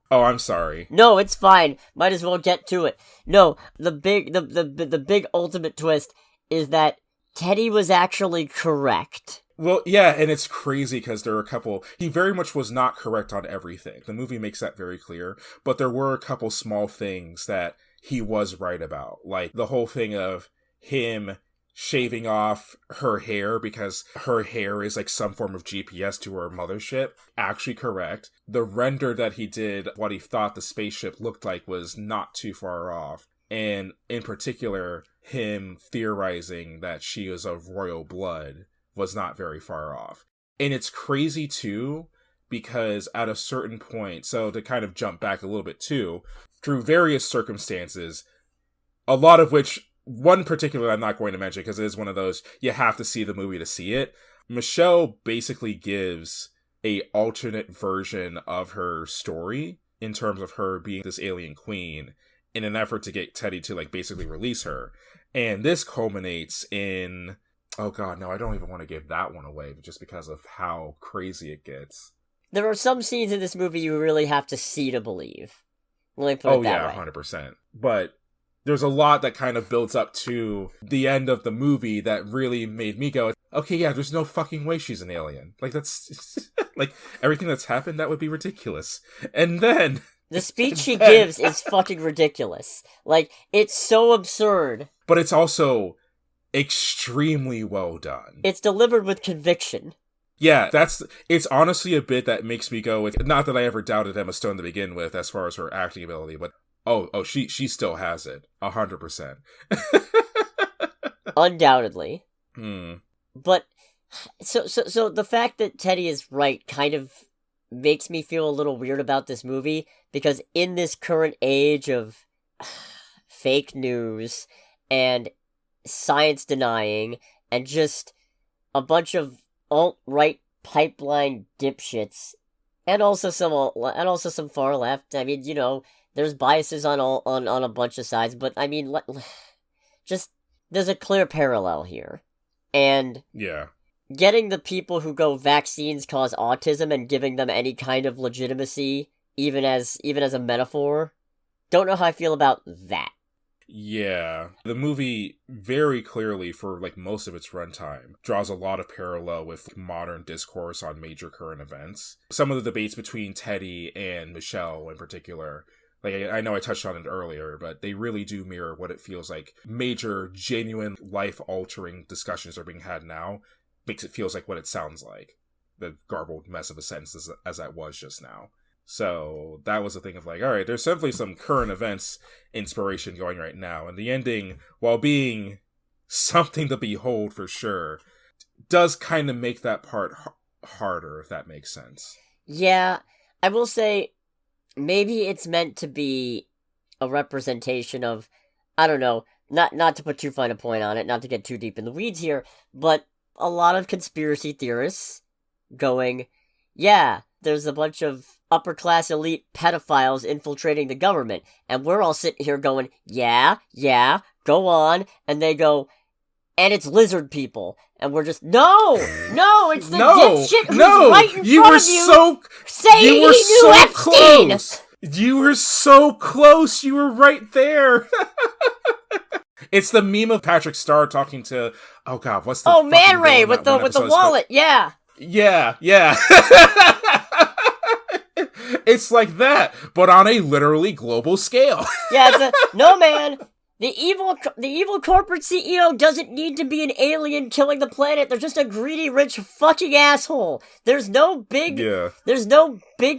Oh, I'm sorry. No, it's fine. Might as well get to it. No, the big ultimate twist is that Teddy was actually correct. Well, yeah, and it's crazy because there are he very much was not correct on everything. The movie makes that very clear, but there were a couple small things that he was right about. Like the whole thing of him shaving off her hair because her hair is like some form of GPS to her mothership. Actually correct. The render that he did, what he thought the spaceship looked like, was not too far off. And in particular, him theorizing that she was of royal blood was not very far off. And it's crazy too, because at a certain point, so to kind of jump back a little bit too, through various circumstances, a lot of which, one particular I'm not going to mention because it is one of those, you have to see the movie to see it. Michelle basically gives a alternate version of her story in terms of her being this alien queen in an effort to get Teddy to like basically release her. And this culminates in, oh god, no, I don't even want to give that one away just because of how crazy it gets. There are some scenes in this movie you really have to see to believe. Let me put it that way. Oh yeah, 100%. But there's a lot that kind of builds up to the end of the movie that really made me go, okay, yeah, there's no fucking way she's an alien. Like, that's, like, everything that's happened, that would be ridiculous. And then... The speech she gives is fucking ridiculous. Like, it's so absurd. But it's also extremely well done. It's delivered with conviction. Yeah, it's honestly a bit that makes me go with, not that I ever doubted Emma Stone to begin with as far as her acting ability, but she still has it. 100%. Undoubtedly. Hmm. But, so the fact that Teddy is right kind of makes me feel a little weird about this movie, because in this current age of fake news and science denying and just a bunch of alt-right pipeline dipshits, and also some far left, I mean, you know, there's biases on a bunch of sides, but I mean, just, there's a clear parallel here. And yeah, getting the people who go vaccines cause autism and giving them any kind of legitimacy, even as a metaphor, don't know how I feel about that. Yeah, the movie very clearly, for like most of its runtime, draws a lot of parallel with modern discourse on major current events. Some of the debates between Teddy and Michelle in particular, like I know I touched on it earlier, but they really do mirror what it feels like major, genuine, life-altering discussions are being had now. Makes it feels like what it sounds like. The garbled mess of a sentence as that was just now. So that was the thing of like, all right, there's definitely some current events inspiration going right now. And the ending, while being something to behold for sure, does kind of make that part harder, if that makes sense. Yeah, I will say, maybe it's meant to be a representation of, I don't know, not to put too fine a point on it, not to get too deep in the weeds here, but a lot of conspiracy theorists going, yeah, there's a bunch of upper-class elite pedophiles infiltrating the government, and we're all sitting here going, yeah, go on, and they go, and it's lizard people, and we're just, no, it's the dipshit who's right in front of you, saying he knew Epstein! Close. You were so close, you were right there! It's the meme of Patrick Starr talking to, oh god, what's the Man Ray with the wallet, yeah. Yeah. It's like that, but on a literally global scale. Yeah, no man, The evil corporate CEO doesn't need to be an alien killing the planet. They're just a greedy, rich fucking asshole. There's no big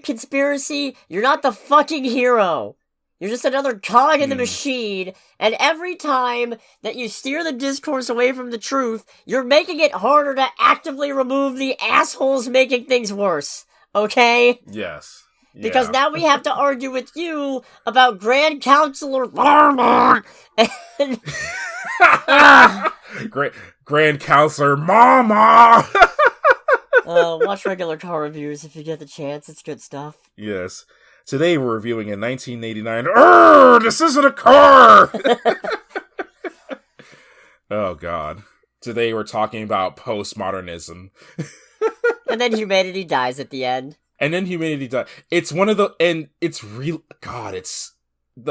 conspiracy. You're not the fucking hero. You're just another cog in the machine, and every time that you steer the discourse away from the truth, you're making it harder to actively remove the assholes making things worse. Okay? Yes. Because now we have to argue with you about Grand Counselor Marmor and Grand Counselor Mama. Watch regular car reviews if you get the chance. It's good stuff. Yes. Today we're reviewing a 1989. This isn't a car. Oh God. Today we're talking about postmodernism. And then humanity dies at the end. It's one of the, and it's real. God,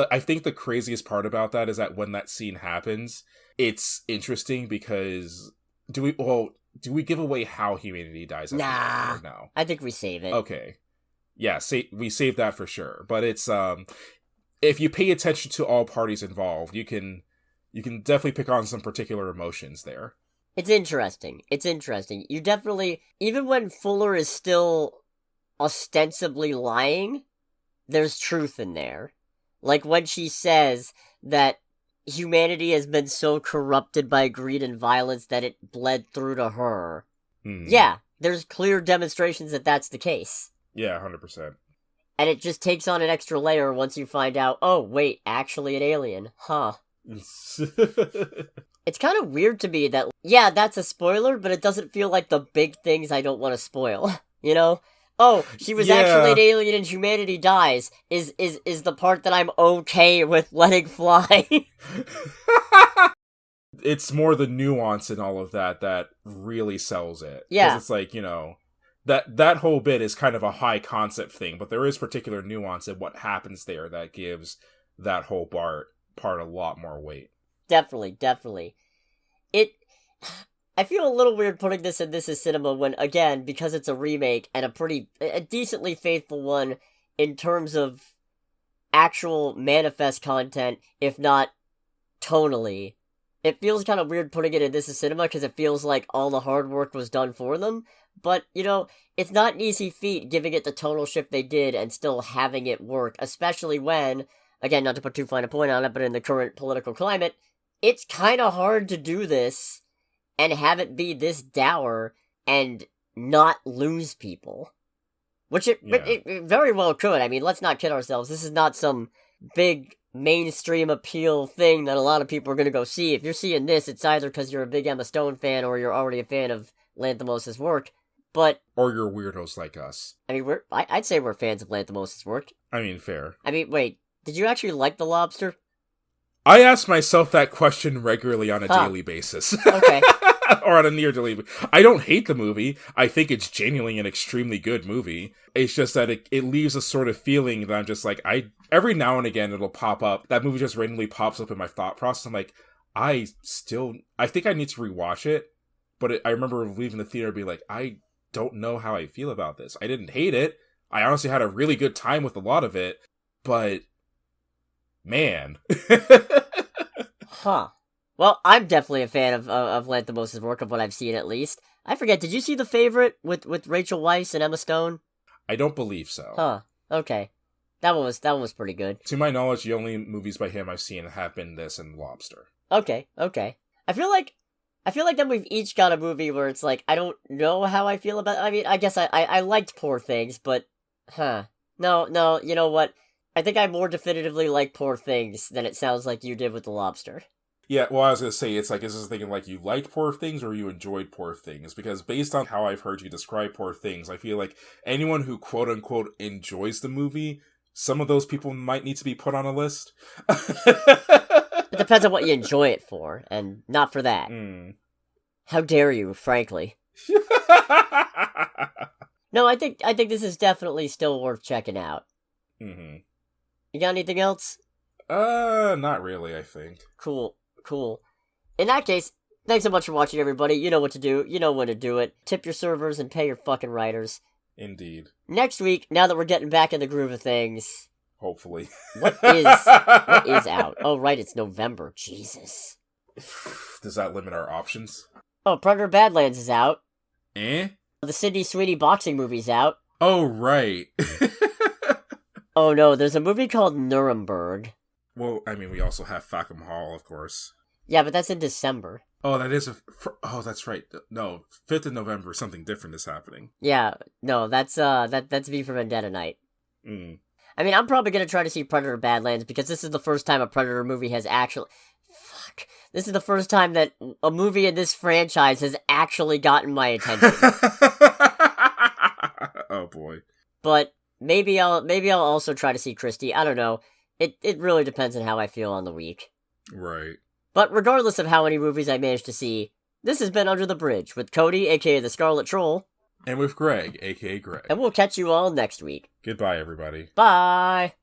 I think the craziest part about that is that when that scene happens, it's interesting because do we give away how humanity dies? Nah, no. I think we save it. Okay, yeah, we save that for sure. But it's if you pay attention to all parties involved, you can definitely pick on some particular emotions there. It's interesting. You definitely, even when Fuller is still ostensibly lying, there's truth in there. Like when she says that humanity has been so corrupted by greed and violence that it bled through to her. Yeah, there's clear demonstrations that that's the case. Yeah, 100%. And it just takes on an extra layer once you find out, oh, wait, actually an alien. Huh. It's kind of weird to me that, yeah, that's a spoiler, but it doesn't feel like the big things I don't want to spoil, you know? Oh, she was actually an alien and humanity dies, is the part that I'm okay with letting fly. It's more the nuance in all of that really sells it. Yeah. 'Cause it's like, you know, that whole bit is kind of a high concept thing, but there is particular nuance in what happens there that gives that whole part a lot more weight. Definitely. I feel a little weird putting this in This Is Cinema when, again, because it's a remake and a decently faithful one in terms of actual manifest content, if not tonally. It feels kind of weird putting it in This Is Cinema because it feels like all the hard work was done for them. But, you know, it's not an easy feat giving it the tonal shift they did and still having it work, especially when, again, not to put too fine a point on it, but in the current political climate, it's kind of hard to do this and have it be this dour and not lose people. Which it very well could. I mean, let's not kid ourselves. This is not some big mainstream appeal thing that a lot of people are going to go see. If you're seeing this, it's either because you're a big Emma Stone fan or you're already a fan of Lanthimos' work. But or you're weirdos like us. I mean, I'd say we're fans of Lanthimos' work. I mean, fair. I mean, wait, did you actually like The Lobster? I ask myself that question regularly on a daily basis. Okay. Or on a near daily basis. I don't hate the movie. I think it's genuinely an extremely good movie. It's just that it leaves a sort of feeling that I'm just like, every now and again it'll pop up. That movie just randomly pops up in my thought process. I'm like, I think I need to rewatch it. But I remember leaving the theater and being like, I don't know how I feel about this. I didn't hate it. I honestly had a really good time with a lot of it. But, man. Huh. Well, I'm definitely a fan of Lanthimos' work, of what I've seen at least. I forget, did you see The Favorite with Rachel Weisz and Emma Stone? I don't believe so. Huh. Okay. That one was pretty good. To my knowledge, the only movies by him I've seen have been this and Lobster. Okay. I feel like then we've each got a movie where it's like, I don't know how I feel about it. I mean, I guess I liked Poor Things, but, No, you know what? I think I more definitively like Poor Things than it sounds like you did with The Lobster. Yeah, well, I was going to say, it's like, is this thinking like you liked Poor Things or you enjoyed Poor Things? Because based on how I've heard you describe Poor Things, I feel like anyone who quote-unquote enjoys the movie, some of those people might need to be put on a list. It depends on what you enjoy it for, and not for that. How dare you, frankly. No, I think this is definitely still worth checking out. Mm-hmm. You got anything else? Not really, I think. Cool. In that case, thanks so much for watching, everybody. You know what to do. You know when to do it. Tip your servers and pay your fucking writers. Indeed. Next week, now that we're getting back in the groove of things, Hopefully. What is out? Oh, right, it's November. Jesus. Does that limit our options? Oh, Predator Badlands is out. Eh? The Sydney Sweeney boxing movie's out. Oh, right. Oh, no, there's a movie called Nuremberg. Well, I mean, we also have Fackham Hall, of course. Yeah, but that's in December. Oh, that is oh, that's right. No, 5th of November, something different is happening. Yeah, no, that's V for Vendetta night. Mm. I mean, I'm probably gonna try to see Predator Badlands because this is the first time a Predator movie has actually... Fuck. This is the first time that a movie in this franchise has actually gotten my attention. Oh, boy. But maybe I'll also try to see Christie. I don't know. It really depends on how I feel on the week. Right. But regardless of how many movies I manage to see, this has been Under the Bridge with Cody, aka the Scarlet Troll. And with Greg, aka Greg. And we'll catch you all next week. Goodbye, everybody. Bye!